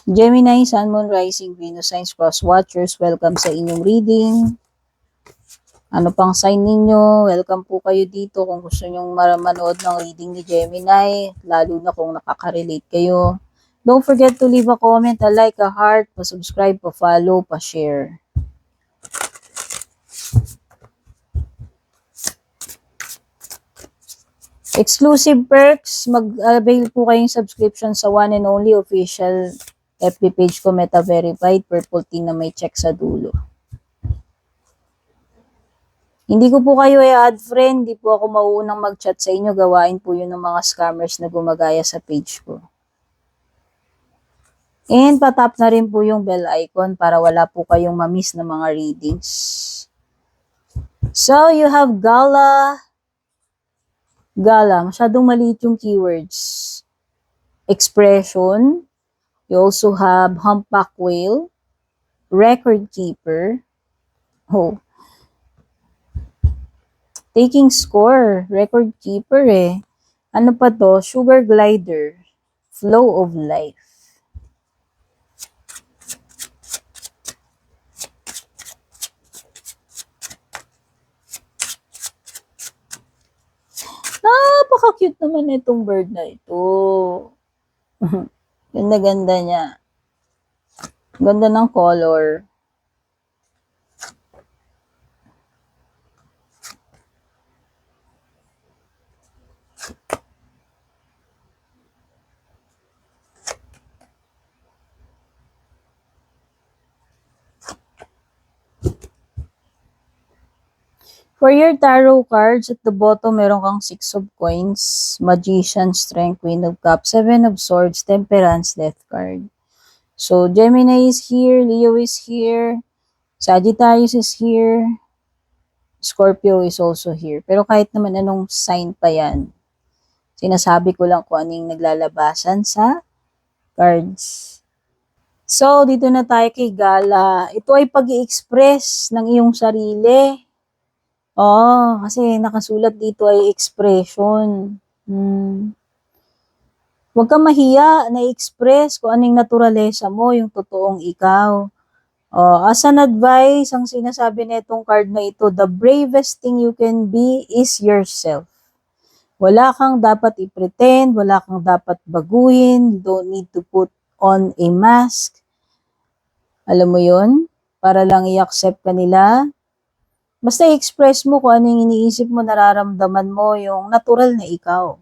Gemini, Sun, Moon, Rising, Venus, Signs, Cross Watchers, welcome sa inyong reading. Ano pang sign ninyo? Welcome po kayo dito kung gusto nyong manood ng reading ni Gemini, lalo na kung nakaka-relate kayo. Don't forget to leave a comment, a like, a heart, pa-subscribe, pa-follow, pa-share. Exclusive perks, mag-avail po kayong subscription sa one and only official FB page ko, Meta Verified, purple tea na may check sa dulo. Hindi ko po kayo i-add friend, hindi po ako mauunang mag-chat sa inyo, gawain po yun ng mga scammers na gumagaya sa page ko. And patap na rin po yung bell icon para wala po kayong ma-miss na mga readings. So, you have Gala. Gala, masyadong maliit yung keywords. Expression. You also have humpback whale, record keeper, taking score, record keeper Ano pa to? Sugar glider, flow of life. Napaka-cute naman itong bird na ito. Ganda-ganda niya. Ganda ng color. For your tarot cards, at the bottom, meron kang 6 of coins, Magician, Strength, Queen of Cups, 7 of Swords, Temperance, Death card. So, Gemini is here, Leo is here, Sagittarius is here, Scorpio is also here. Pero kahit naman anong sign pa yan, sinasabi ko lang kung anong naglalabasan sa cards. So, dito na tayo kay Gala. Ito ay pag-i-express ng iyong sarili. Kasi nakasulat dito ay expression. Huwag kang mahiya na i-express kung anong naturalesa mo, yung totoong ikaw. As an advice, ang sinasabi nitong card na ito, the bravest thing you can be is yourself. Wala kang dapat i-pretend, wala kang dapat baguhin, you don't need to put on a mask. Alam mo yun? Para lang i-accept ka nila. Basta i-express mo kung anong iniisip mo, nararamdaman mo, yung natural na ikaw.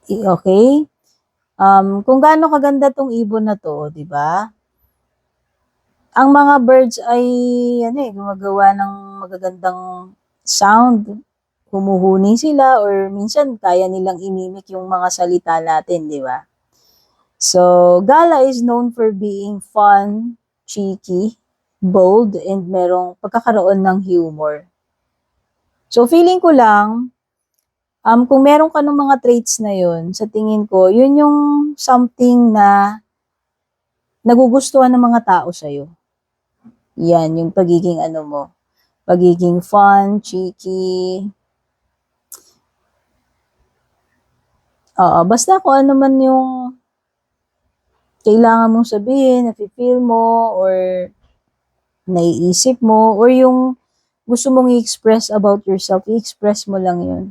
Okay? Kung gaano kaganda tong ibon na to, di ba? Ang mga birds ay gumagawa ng magagandang sound. Humuhuni sila or minsan kaya nilang imimik yung mga salita natin, di ba? So, Gala is known for being fun, cheeky, bold, and merong pagkakaroon ng humor. So, feeling ko lang, kung meron ka ng mga traits na yun, sa tingin ko, yun yung something na nagugustuhan ng mga tao sa'yo. Yan, yung pagiging pagiging fun, cheeky. Basta kung ano man yung kailangan mong sabihin, nafe-feel mo, or naiisip mo, or yung gusto mong i-express about yourself, i-express mo lang yun.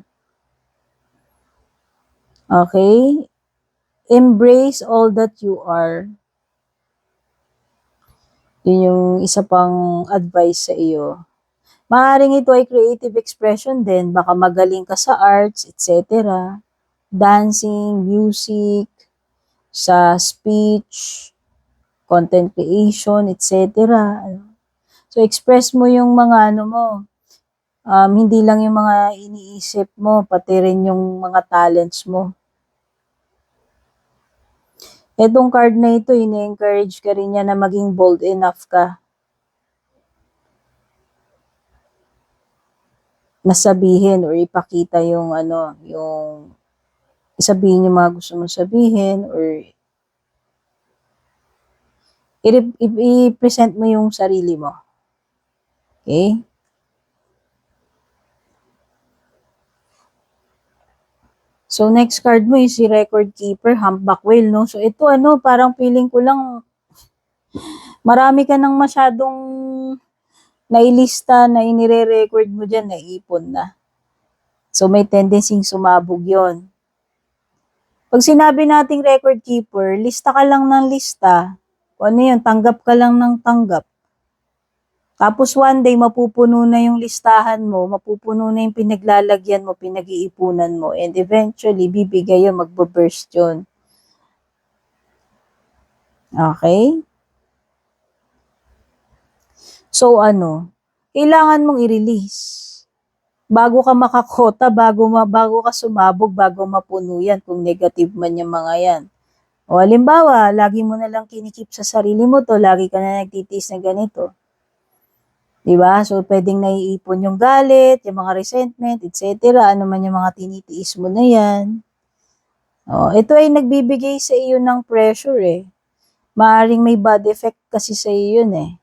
Okay? Embrace all that you are. Yun yung isa pang advice sa iyo. Maaaring ito ay creative expression din. Baka magaling ka sa arts, etc. Dancing, music, sa speech, content creation, etc. So, express mo yung mga hindi lang yung mga iniisip mo, pati rin yung mga talents mo. Itong card na ito, ini-encourage ka rin niya na maging bold enough ka. Nasabihin or ipakita yung yung isabihin yung mga gusto mong sabihin or i-present mo yung sarili mo. Okay? So, next card mo is si Record Keeper, Humpback Whale, no? So, ito parang feeling ko lang, marami ka nang masyadong nailista na inire-record mo dyan, naipon na. So, may tendency sumabog yon. Pag sinabi nating record keeper, lista ka lang ng lista. Kung ano yun, tanggap ka lang ng tanggap. Tapos one day, mapupuno na yung listahan mo, mapupuno na yung pinaglalagyan mo, pinag-iipunan mo, and eventually, bibigay yun, magbo-burst yun. Okay? So, kailangan mong i-release. Bago ka makakota, bago ka sumabog, bago mapuno yan, kung negative man yung mga yan. O halimbawa, lagi mo na lang kinikip sa sarili mo to, lagi ka na nagtitiis na ganito. Diba? So, pwedeng naiipon yung galit, yung mga resentment, etc. Ano man yung mga tinitiis mo na yan. O, ito ay nagbibigay sa iyo ng pressure eh. Maaring may bad effect kasi sa iyo yun eh.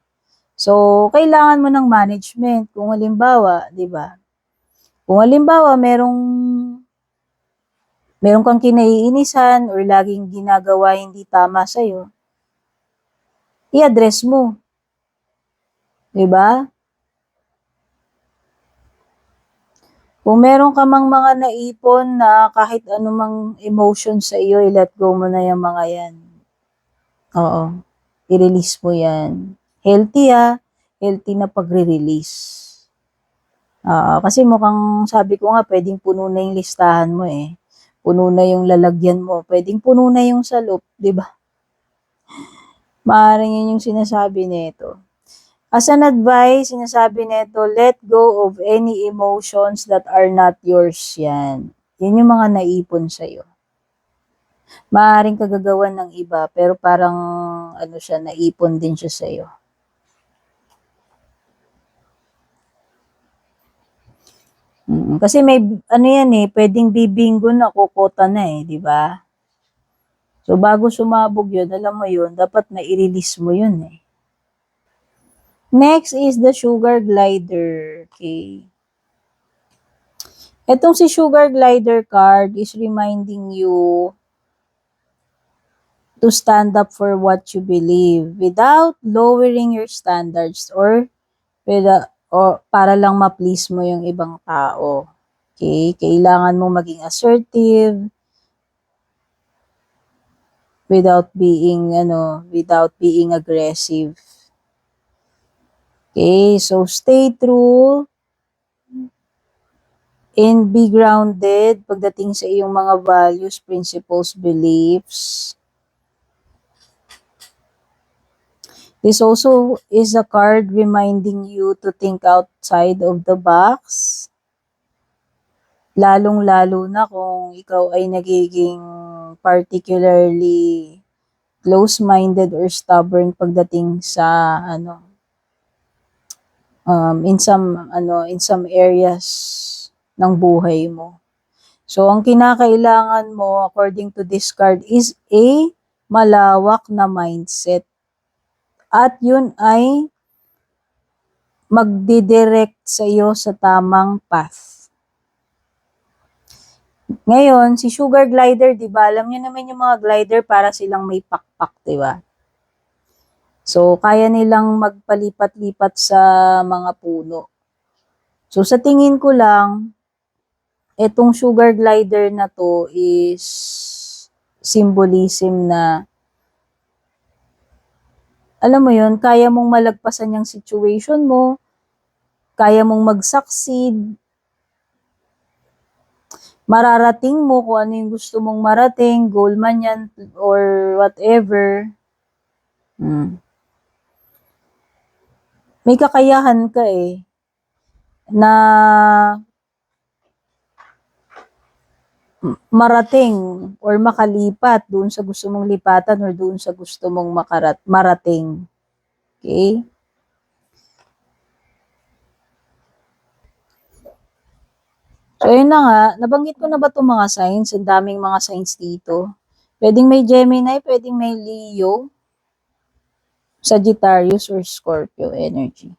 So, kailangan mo ng management. Kung halimbawa, diba? Kung halimbawa, meron kang kinaiinisan or laging ginagawa hindi tama sa'yo, i-address mo. Diba? Kung meron ka mang mga naipon na kahit anumang emotion sa iyo, i-let go mo na yung mga yan. Oo. I-release mo yan. Healthy healthy na pagre-release. Kasi mukhang sabi ko nga, pwedeng puno na yung listahan mo eh. Puno na yung lalagyan mo. Pwedeng puno na yung salop, di ba? Maaaring yun yung sinasabi nito. As an advice, sinasabi nito, let go of any emotions that are not yours yan. Yan yung mga naipon sa'yo. Maaaring kagagawan ng iba, pero parang siya, naipon din siya sa'yo. Kasi may, yan eh, pwedeng bibinggo na kukota na eh, di ba? So, bago sumabog yun, alam mo yun, dapat na i-release mo yun eh. Next is the sugar glider. Okay. Etong si sugar glider card is reminding you to stand up for what you believe without lowering your standards or para lang ma-please mo yung ibang tao. Okay? Kailangan mo maging assertive without being aggressive. Okay? So, stay true and be grounded pagdating sa iyong mga values, principles, beliefs. This also is a card reminding you to think outside of the box. Lalong-lalo na kung ikaw ay nagiging particularly close-minded or stubborn pagdating sa in some areas ng buhay mo. So, ang kinakailangan mo according to this card is a malawak na mindset. At yun ay magdidirect sa iyo sa tamang path. Ngayon, si sugar glider, di ba? Alam niyo naman yung mga glider para silang may pakpak, di ba? So, kaya nilang magpalipat-lipat sa mga puno. So, sa tingin ko lang, etong sugar glider na to is symbolism na, alam mo yun, kaya mong malagpasan yung situation mo, kaya mong mag-succeed, mararating mo kung ano yung gusto mong marating, goal man yan or whatever. May kakayahan ka eh, na marating or makalipat doon sa gusto mong lipatan or doon sa gusto mong marating. Okay? So, yun na nga. Nabanggit ko na ba itong mga signs? Ang daming mga signs dito. Pwedeng may Gemini, pwedeng may Leo, Sagittarius, or Scorpio energy.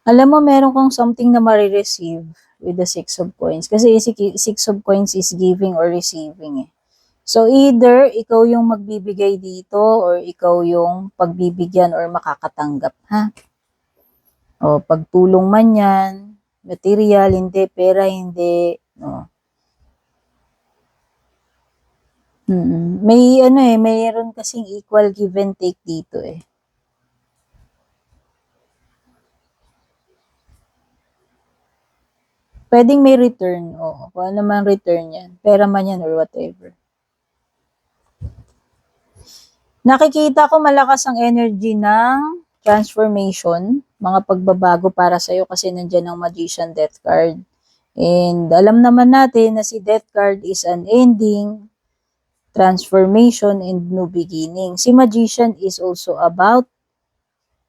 Alam mo, meron kang something na marireceive with the Six of Coins. Kasi Six of Coins is giving or receiving eh. So, either ikaw yung magbibigay dito or ikaw yung pagbibigyan or makakatanggap, ha? O, pagtulong man yan, material, hindi, pera, hindi, no. May mayroon kasing equal give and take dito eh. Pwedeng may return, oo. Kung ano man return yan, pera man yan or whatever. Nakikita ko malakas ang energy ng transformation, mga pagbabago para sa'yo kasi nandiyan ang Magician Death card. And alam naman natin na si Death card is an ending, transformation, and new beginning. Si Magician is also about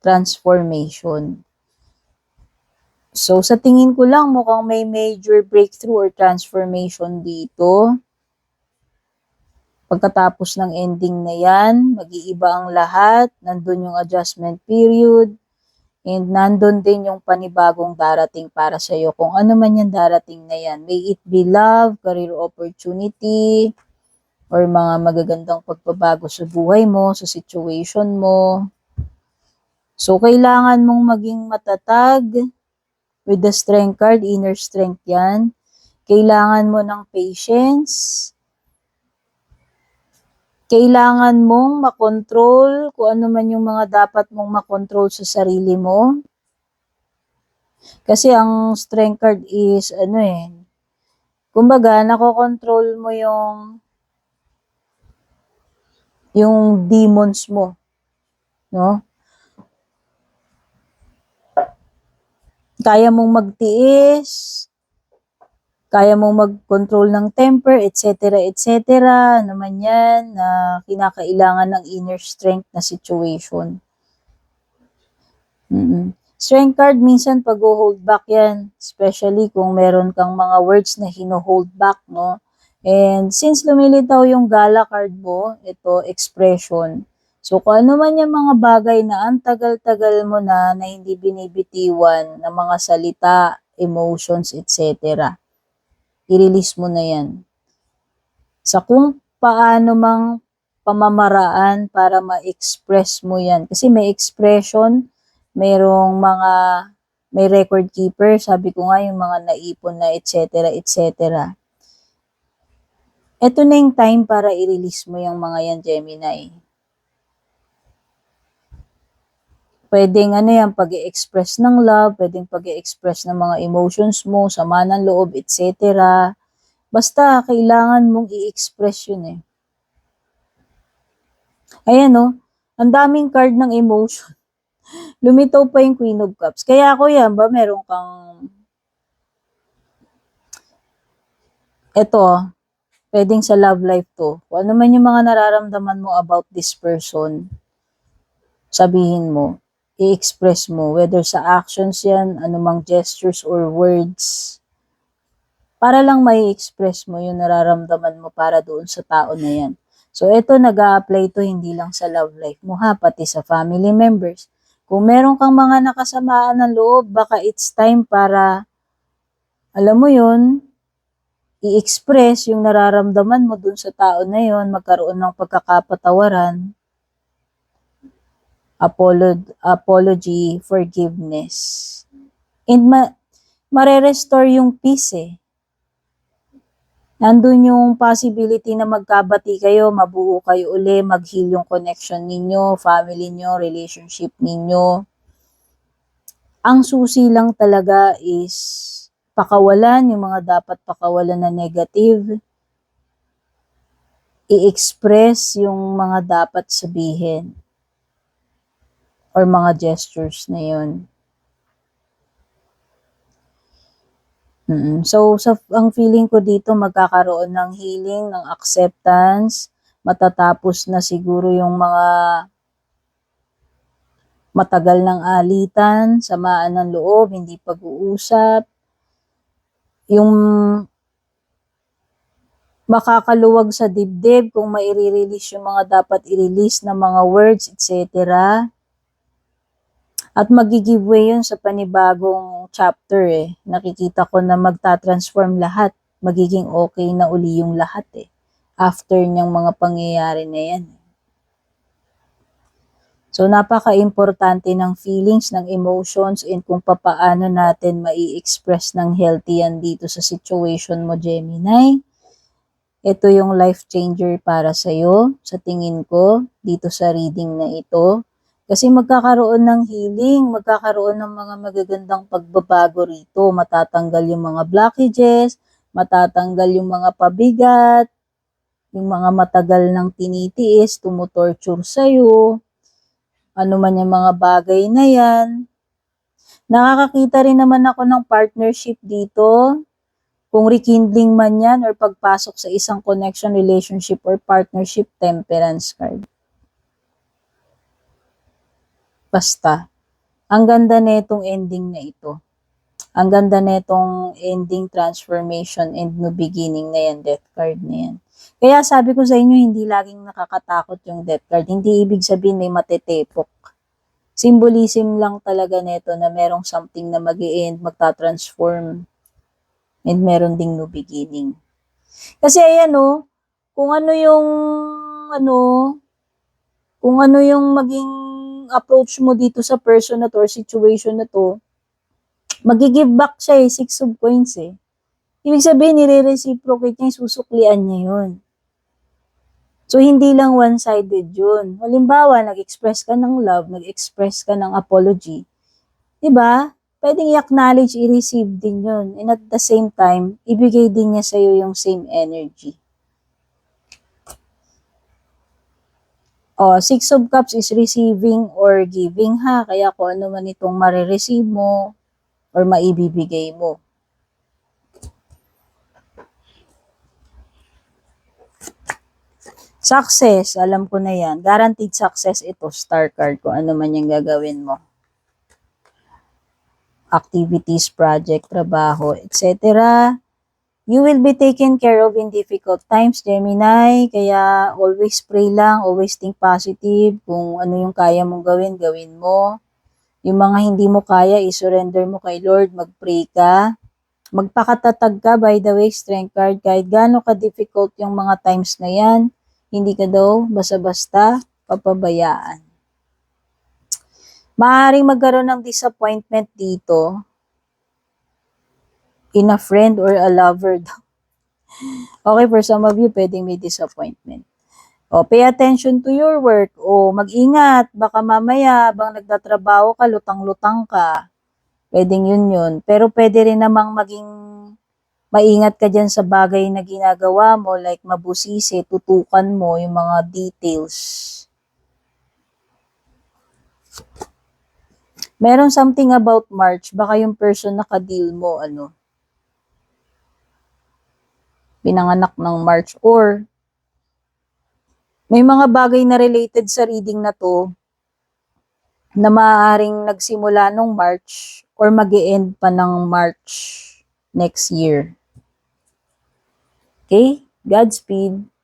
transformation. So, sa tingin ko lang, mukhang may major breakthrough or transformation dito. Pagkatapos ng ending na yan, mag-iiba ang lahat. Nandun yung adjustment period. And nandun din yung panibagong darating para sa'yo. Kung ano man yung darating na yan. May it be love, career opportunity, or mga magagandang pagbabago sa buhay mo, sa situation mo. So, kailangan mong maging matatag with the strength card, inner strength yan. Kailangan mo ng patience. Kailangan mong makontrol kung ano man yung mga dapat mong makontrol sa sarili mo. Kasi ang strength card is, kumbaga, nakokontrol mo yung demons mo, no? Kaya mong magtiis, kaya mong mag-control ng temper, etc., etc., naman yan, na kinakailangan ng inner strength na situation. Strength card, minsan pag-hold back yan, especially kung meron kang mga words na hino-hold back, no? And since lumilitaw yung gala card mo, ito, expression. So, kung ano man yung mga bagay na ang tagal-tagal mo na hindi binibitiwan ng mga salita, emotions, etc., i-release mo na yan. Sa kung paano mang pamamaraan para ma-express mo yan. Kasi may expression, may record keeper, sabi ko nga yung mga naipon na etc., etc. Ito na yung time para i-release mo yung mga yan, Gemini. Pwedeng pag-i-express ng love, pwedeng pag-i-express ng mga emotions mo, sama ng loob, etc. Basta, kailangan mong i-express yun eh. Ayan no, ang daming card ng emotion. Lumitaw pa yung Queen of Cups. Kaya ako yan, meron kang, eto, pwedeng sa love life to. Kung ano man yung mga nararamdaman mo about this person, sabihin mo, i-express mo, whether sa actions yan, anumang gestures or words, para lang may express mo yung nararamdaman mo para doon sa tao na yan. So, ito nag-a-apply to hindi lang sa love life mo ha, pati sa family members. Kung meron kang mga nakasamaan ng loob, baka it's time para, alam mo yun, i-express yung nararamdaman mo dun sa tao na yun, magkaroon ng pagkakapatawaran, apology, forgiveness. And mare-restore yung peace eh. Nandun yung possibility na magkabati kayo, mabuo kayo uli, mag-heal yung connection ninyo, family nyo, relationship ninyo. Ang susi lang talaga is pakawalan yung mga dapat pakawalan na negative, i-express yung mga dapat sabihin or mga gestures na yun. So, ang feeling ko dito, magkakaroon ng healing, ng acceptance, matatapos na siguro yung mga matagal ng alitan, samaan ng loob, hindi pag-uusap, yung makakaluwag sa dibdib kung maire-release yung mga dapat i-release na mga words, etc. At magi-give way yun sa panibagong chapter eh. Nakikita ko na magta-transform lahat. Magiging okay na uli yung lahat eh. After niyang mga pangyayari na yan. So, napaka-importante ng feelings, ng emotions, and kung papaano natin mai-express ng healthy yan dito sa situation mo, Gemini. Ito yung life changer para sa'yo, sa tingin ko, dito sa reading na ito. Kasi magkakaroon ng healing, magkakaroon ng mga magagandang pagbabago rito. Matatanggal yung mga blockages, matatanggal yung mga pabigat, yung mga matagal nang tinitiis, tumutorture sa'yo, ano man yung mga bagay na yan. Nakakakita rin naman ako ng partnership dito. Kung rekindling man yan or pagpasok sa isang connection, relationship, or partnership, temperance card. Basta, ang ganda netong ending na ito. Ang ganda netong ending, transformation, and new beginning na yan, death card na yan. Kaya sabi ko sa inyo, hindi laging nakakatakot yung death card. Hindi ibig sabihin may matetepok. Symbolism lang talaga neto na merong something na mag-i-end, magta-transform, and meron ding new beginning. Kasi ayan kung ano, kung ano yung maging approach mo dito sa person na to or situation na to, mag-give back siya 6 of coins eh. Ibig sabihin, nire-reciprocate niya, susuklian niya yun. So, hindi lang one-sided yun. Halimbawa, nag-express ka ng love, nag-express ka ng apology. Diba? Pwedeng i-acknowledge, i-receive din yun. And at the same time, ibigay din niya sa'yo yung same energy. 6 of Cups is receiving or giving ha. Kaya kung ano man itong marireceive mo or maibibigay mo. Success, alam ko na yan. Guaranteed success ito, star card, kung ano man yung gagawin mo. Activities, project, trabaho, etc. You will be taken care of in difficult times, Gemini. Kaya always pray lang, always think positive. Kung ano yung kaya mong gawin, gawin mo. Yung mga hindi mo kaya, isurrender mo kay Lord, mag-pray ka. Magpakatatag ka, by the way, strength card, kahit gaano ka-difficult yung mga times na yan, hindi ka daw basta-basta papabayaan. Maaaring magkaroon ng disappointment dito in a friend or a lover daw. Okay, for some of you, pwedeng may disappointment. Pay attention to your work. Mag-ingat. Baka mamaya, habang nagtatrabaho ka, lutang-lutang ka. Pwedeng yun. Pero pwede rin namang maging maingat ka dyan sa bagay na ginagawa mo, like mabusisi, tutukan mo yung mga details. Meron something about March, baka yung person na ka-deal mo, pinanganak ng March, or may mga bagay na related sa reading na to na maaaring nagsimula nung March or mag-e-end pa ng March next year. Okay? Godspeed.